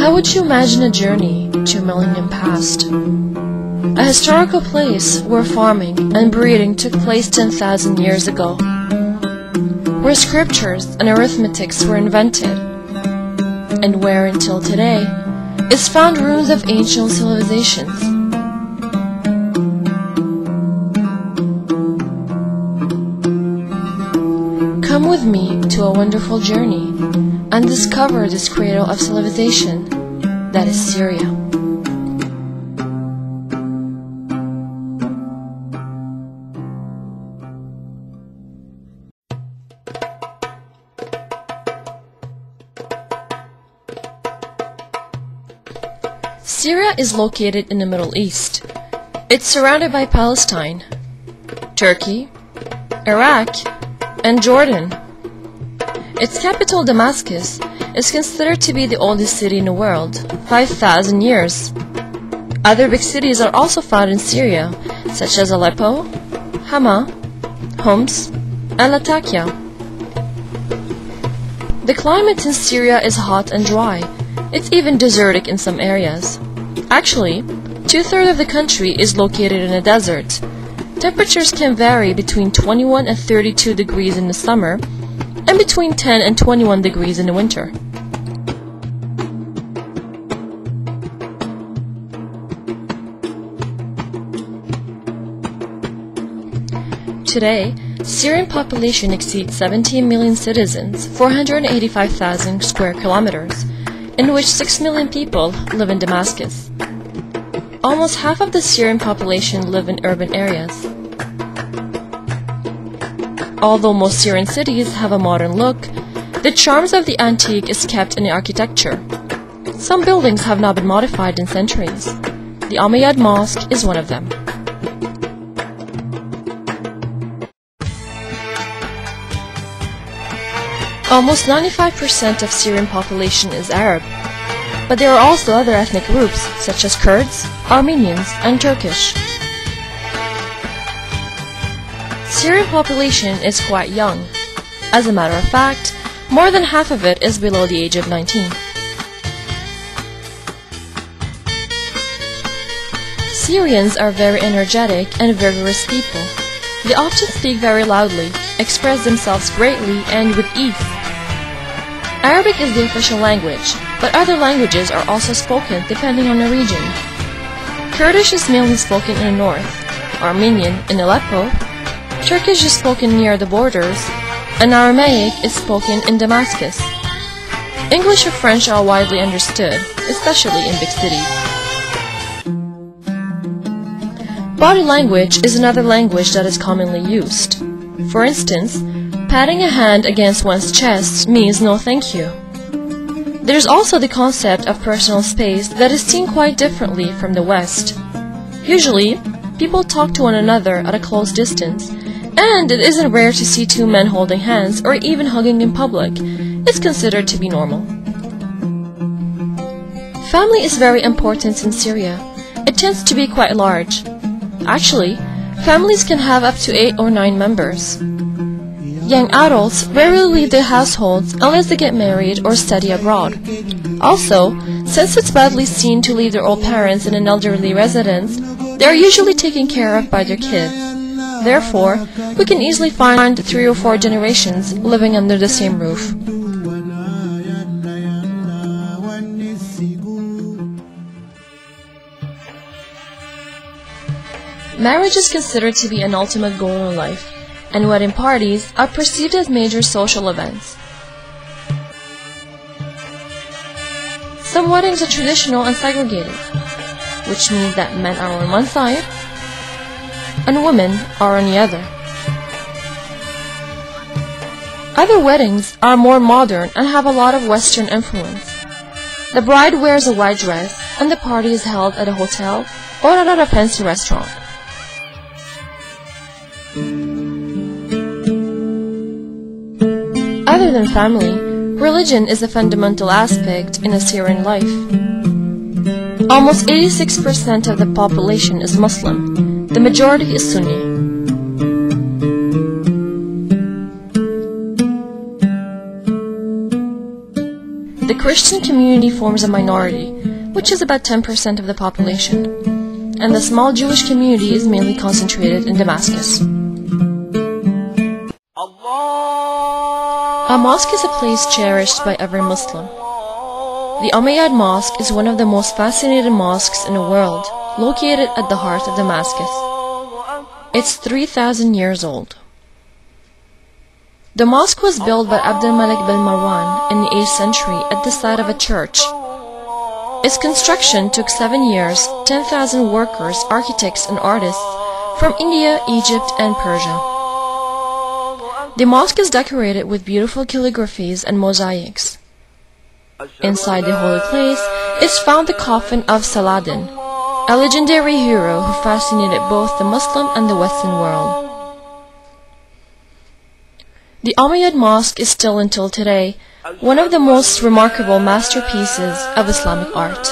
How would you imagine a journey to a millennium past? A historical place where farming and breeding took place 10,000 years ago, where scriptures and arithmetics were invented, and where, until today, is found ruins of ancient civilizations. Come with me to a wonderful journey and discover this cradle of civilization that is Syria. Syria is located in the Middle East. It's surrounded by Palestine, Turkey, Iraq, and Jordan. Its capital, Damascus, is considered to be the oldest city in the world, 5,000 years. Other big cities are also found in Syria, such as Aleppo, Hama, Homs, and Latakia. The climate in Syria is hot and dry. It's even desertic in some areas. Actually, 2/3 of the country is located in a desert. Temperatures can vary between 21 and 32 degrees in the summer, and between 10 and 21 degrees in the winter. Today, Syrian population exceeds 17 million citizens, 485,000 square kilometers, in which 6 million people live in Damascus. Almost half of the Syrian population live in urban areas. Although most Syrian cities have a modern look, the charms of the antique is kept in the architecture. Some buildings have not been modified in centuries. The Umayyad Mosque is one of them. Almost 95% of Syrian population is Arab, but there are also other ethnic groups such as Kurds, Armenians, and Turkish. Syrian population is quite young. As a matter of fact, more than half of it is below the age of 19. Syrians are very energetic and vigorous people. They often speak very loudly, express themselves greatly and with ease. Arabic is the official language, but other languages are also spoken depending on the region. Kurdish is mainly spoken in the north, Armenian in Aleppo, Turkish is spoken near the borders, and Aramaic is spoken in Damascus. English or French are widely understood, especially in big cities. Body language is another language that is commonly used. For instance, patting a hand against one's chest means no thank you. There's also the concept of personal space that is seen quite differently from the West. Usually, people talk to one another at a close distance, and it isn't rare to see two men holding hands or even hugging in public. It's considered to be normal. Family is very important in Syria. It tends to be quite large. Actually, families can have up to 8 or 9 members. Young adults rarely leave their households unless they get married or study abroad. Also, since it's badly seen to leave their old parents in an elderly residence, they are usually taken care of by their kids. Therefore, we can easily find 3 or 4 generations living under the same roof. Marriage is considered to be an ultimate goal in life, and wedding parties are perceived as major social events. Some weddings are traditional and segregated, which means that men are on one side and women are on the other. Other weddings are more modern and have a lot of Western influence. The bride wears a white dress and the party is held at a hotel or at a fancy restaurant. Other than family, religion is a fundamental aspect in Assyrian life. Almost 86% of the population is Muslim. The majority is Sunni. The Christian community forms a minority, which is about 10% of the population, and the small Jewish community is mainly concentrated in Damascus. A mosque is a place cherished by every Muslim. The Umayyad Mosque is one of the most fascinating mosques in the world, located at the heart of Damascus. It's 3,000 years old. The mosque was built by Abd al-Malik bin Marwan in the 8th century at the site of a church. Its construction took 7 years, 10,000 workers, architects and artists from India, Egypt and Persia. The mosque is decorated with beautiful calligraphies and mosaics. Inside the holy place is found the coffin of Saladin, a legendary hero who fascinated both the Muslim and the Western world. The Umayyad Mosque is still until today one of the most remarkable masterpieces of Islamic art.